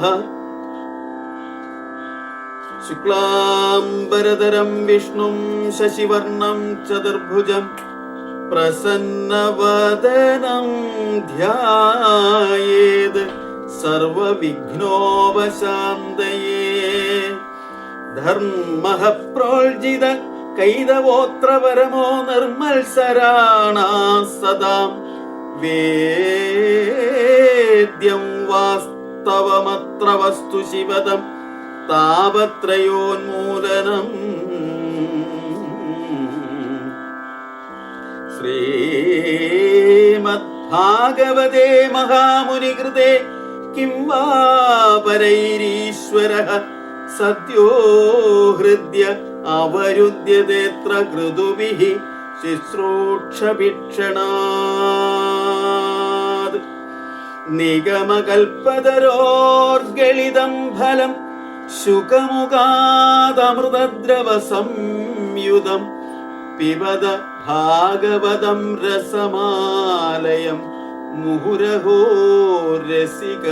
നമഃ. ശുക്ലാംബരധരം വിഷ്ണും ശശിവർണം ചതുർഭുജം പ്രസന്നവദനം ധ്യായേത് സർവവിഘ്നോപശാന്തയേ. ധർമ്മഃ പ്രോജ്ജിത കൈതവോത്ര പരമോ നിർമ്മത്സരാണാ സദാം വേദ്യം വാസ്തവമത്ര വസ്തു ശിവദം താപത്രയോന്മൂലനം. ശ്രീമദ്ഭാഗവതേ മഹാമുനികൃതേ കിം വാ പരൈരീശ്വരഃ സദ്യോ ഹൃദ്യ അവരുദ്ധ്യതേത്ര കൃതുഭിഃ ശുശ്രൂഷഭീക്ഷണാത്. നിഗമകൽപതരോർഗളിതം ഫലം ശുകമുഖാദമൃതദ്രവ സംയുതം പിബത ഭാഗവതം രസമാലയം മുഹുരഹോ രസിക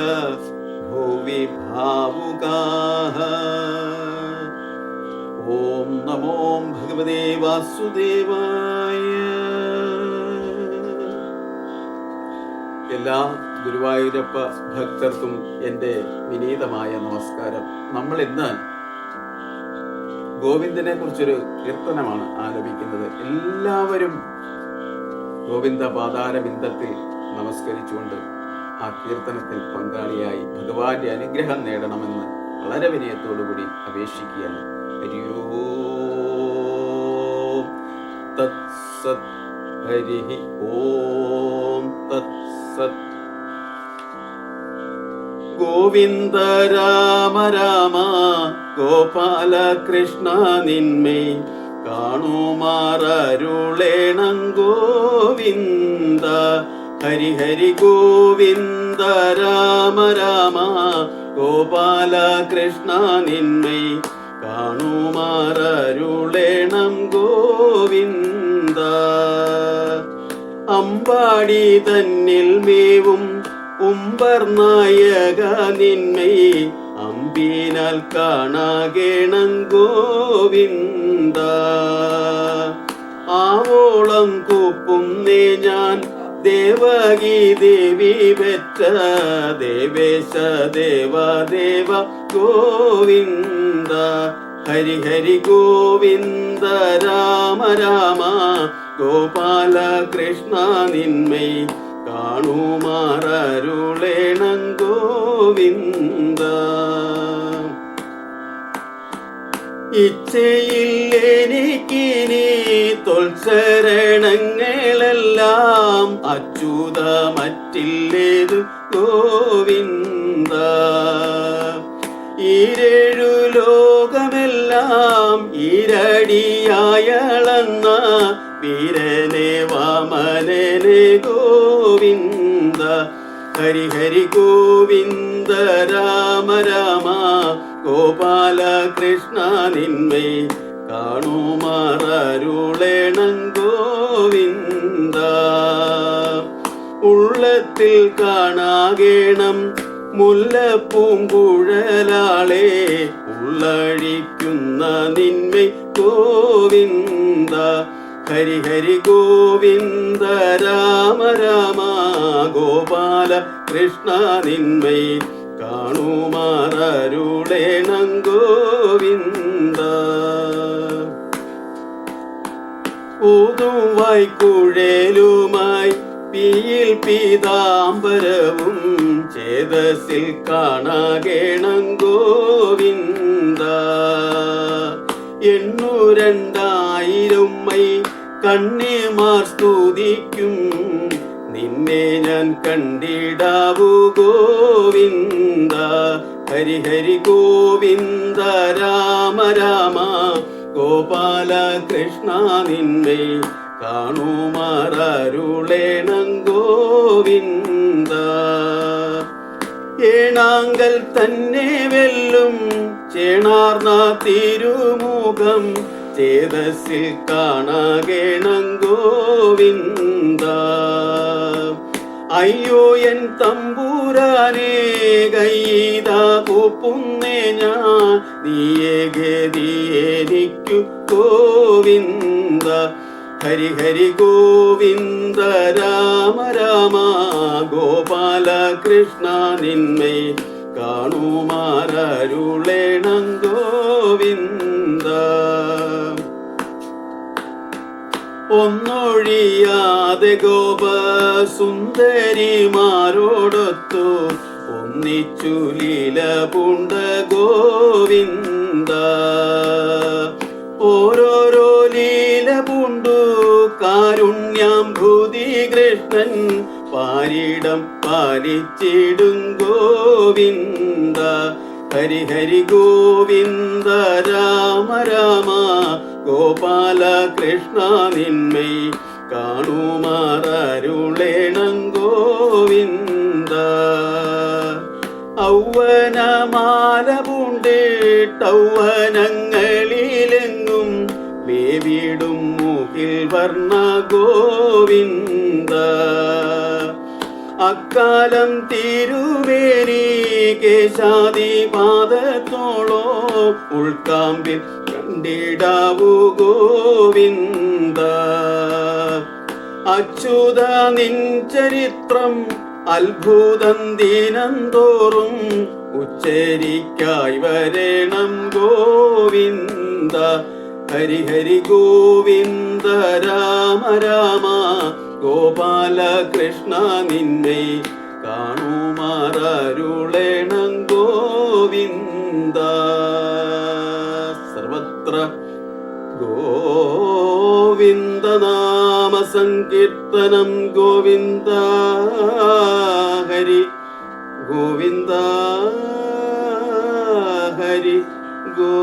ഭുവി ഭാവുകാഃ. ഓം നമോ ഭഗവതേ വാസുദേവായ. എല്ലാ ഗുരുവായൂരപ്പ ഭക്തർക്കും എൻ്റെ വിനീതമായ നമസ്കാരം. നമ്മൾ ഇന്ന് ഗോവിന്ദനെ കുറിച്ചൊരു കീർത്തനമാണ് ആലപിക്കുന്നത്. എല്ലാവരും ഗോവിന്ദ പാതാരവിന്ദത്തിൽ നമസ്കരിച്ചുകൊണ്ട് ആ കീർത്തനത്തിൽ പങ്കാളിയായി ഭഗവാന്റെ അനുഗ്രഹം നേടണമെന്ന് വളരെ വിനയത്തോടുകൂടി അപേക്ഷിക്കുകയാണ്. ഹരിയോ തത്സത്. ഹരി ഓം തത്സത്. ഗോവിന്ദ രാമ രാമ ഗോപാല കൃഷ്ണ നിന്മേ കാണുമാറരുളേണം ഗോവിന്ദ. ഹരി ഹരി ഗോവിന്ദ രാമ രാമ ഗോപാല കൃഷ്ണ നിന്മേ കാണുമാറരുളേണം ഗോവിന്ദ. അമ്പാടി തന്നിൽ മേവും ഉംബർനായക നിന്മേ അമ്പിനാൽ കാണാകേണം ഗോവിന്ദ. ആവോളം കൂപ്പുന്നേ ഞാൻ ദേവകീ ദേവി പെറ്റ ദേവേശ ദേവദേവ ഗോവിന്ദ. ഹരി ഹരി ഗോവിന്ദ രാമ രാമ ഗോപാല കൃഷ്ണ നിന്മേ കാണുമാറരുളേണം ഗോവിന്ദ. ഇച്ഛയില്ലെനിക്കിനി തൊൽശരണങ്ങളെല്ലാം അച്യുത മറ്റില്ലേതു ഗോവിന്ദ. ഈരേഴു ലോകമെല്ലാം ഈരടിയായളന്ന വീരനെ വാമനനെ ഗോവിന്ദ. ഹരി ഹരി ഗോവിന്ദ രാമ രാമ ഗോപാല കൃഷ്ണ നിന്മേ കാണുമാറരുളേണം ഗോവിന്ദ. ഉള്ളത്തിൽ കാണാകേണം മുല്ലപ്പൂങ്കുഴലാളെ ഉള്ളഴിക്കുന്ന നിന്മേ ഗോവിന്ദ. ഹരി ഹരി ഗോവിന്ദ രാമ രാമ ഗോപാല കൃഷ്ണ നിന്മേ കാണുമാറരുളേണം ഗോവിന്ദ. ഊതുവായി കുഴലുമായി പിയിൽ പീതാംബരവും ചേതസിൽ കാണാകേണം ഗോവിന്ദ. 82000 മൈ കണ്ണിമാർ സ്തുതിക്കും നിന്നെ ഞാൻ കണ്ടിടാവൂ ഗോവിന്ദ. ഹരി ഹരി ഗോവിന്ദ രാമ രാമ ഗോപാല കൃഷ്ണ നിന്മേ കാണുമാറരുളേണം ഗോവിന്ദ. ഏണാങ്കൽ തന്നെ വെല്ലും ചേണാർന്ന തിരുമുഖം ചേതസിൽ കാണാകേണം ഗോവിന്ദ. അയ്യോ എൻ തമ്പുരാനേ തമ്പുരാനെ കൈതാ കൂപ്പുന്നേ ഞാൻ, നീയേ ഗതി എനിക്കു ഗോവിന്ദ. ഹരി ഹരി ഗോവിന്ദ രാമ രാമ, ഗോപാല കൃഷ്ണ നിന്മൈ കാണുമാരരുളേണം ഗോവിന്ദ. ഒന്നൊഴിയാതെ ഗോപസുന്ദരിമാരോടൊത്തു ഒന്നിച്ചു ലീല പൂണ്ട ഗോവിന്ദ. ഓരോരോ ലീല പൂണ്ടു കാരുണ്യാംഭൂതി കൃഷ്ണൻ പാരിടം പാലിച്ചിടും ഗോവിന്ദ. ഹരി ഹരി ഗോവിന്ദ രാമ രാമ, ഗോപാല കൃഷ്ണ നിന്മൈ കാണുമാരരുളേണം ഗോവിന്ദ. ഔവനമാല പൂണ്ടിട്ടൗവനങ്ങളിലെങ്ങും മേവിടും മുകിൽ വർണ്ണ ഗോവിന്ദ. അക്കാലം തിരുവേരി കേശാദിപാദത്തോളോ ഉൾക്കാമ്പിൽ കണ്ടിടാവൂ ഗോവിന്ദ. അച്യുത നിൻ ചരിത്രം അത്ഭുതം ദിനം തോറും ഉച്ചരിക്കായി വരേണം ഗോവിന്ദ. ഹരി ഹരി ഗോവിന്ദ രാമ രാമ, ഗോപാല കൃഷ്ണ നിന്നെ കാണുമാരരുളേണം ഗോവിന്ദ. സർവത്ര ഗോവിന്ദ നാമ സങ്കീർത്തനം, ഗോവിന്ദ ഹരി ഗോവിന്ദ ഹരി ഗോ